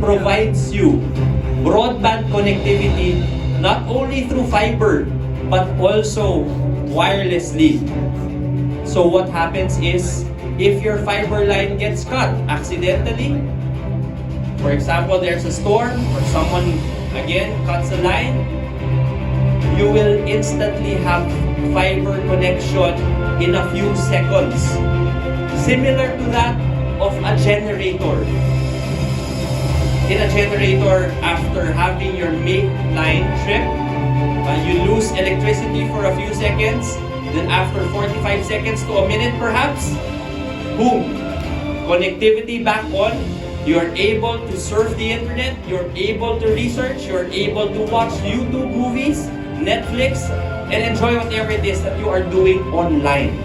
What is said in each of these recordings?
provides you broadband connectivity not only through fiber but also wirelessly. So what happens is, if your fiber line gets cut accidentally, for example, there's a storm or someone again cuts the line, you will instantly have fiber connection in a few seconds. Similar to that of a generator. In a generator, after having your main line trip, you lose electricity for a few seconds. Then after 45 seconds to a minute perhaps, boom! Connectivity back on. You're able to surf the internet. You're able to research. You're able to watch YouTube movies, Netflix, and enjoy whatever it is that you are doing online.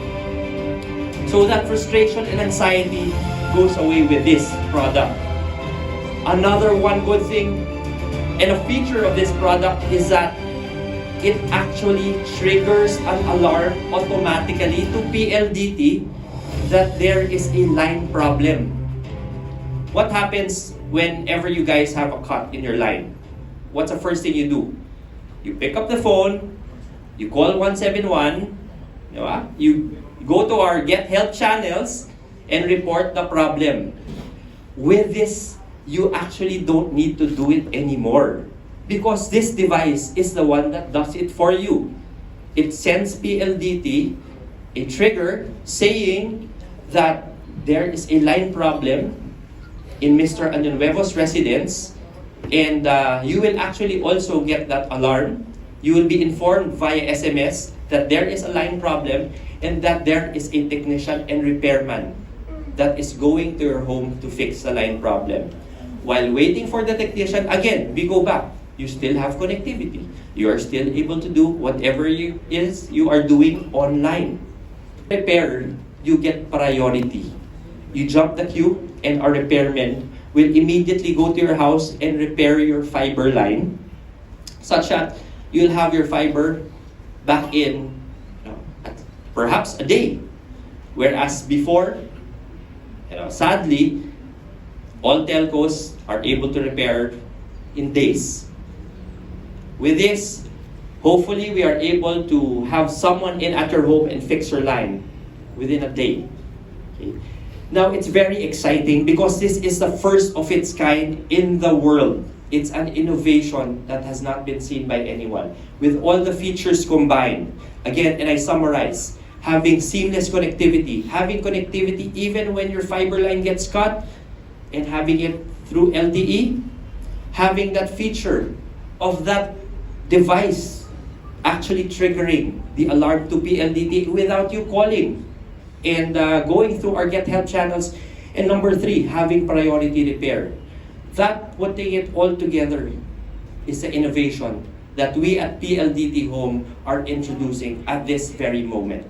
So that frustration and anxiety goes away with this product. Another one good thing and a feature of this product is that it actually triggers an alarm automatically to PLDT that there is a line problem. What happens whenever you guys have a cut in your line? What's the first thing you do? You pick up the phone, you call 171, you go to our Get Help channels and report the problem. With this, you actually don't need to do it anymore, because this device is the one that does it for you. It sends PLDT a trigger saying that there is a line problem in Mr. Anunuevo's residence, and you will actually also get that alarm. You will be informed via SMS that there is a line problem and that there is a technician and repairman that is going to your home to fix the line problem. While waiting for the technician, again, we go back. You still have connectivity. You are still able to do whatever you are doing online. Repair, you get priority. You jump the queue and our repairman will immediately go to your house and repair your fiber line, such that you'll have your fiber back in perhaps a day. Whereas before, sadly, all telcos are able to repair in days. With this, hopefully we are able to have someone in at your home and fix your line within a day. Okay. Now, it's very exciting because this is the first of its kind in the world. It's an innovation that has not been seen by anyone. With all the features combined, again, and I summarize, having seamless connectivity, having connectivity even when your fiber line gets cut, and having it through LTE, having that feature of that device actually triggering the alarm to PLDT without you calling, and going through our Get Help channels. And number 3, having priority repair. That, putting it all together, is the innovation that we at PLDT Home are introducing at this very moment.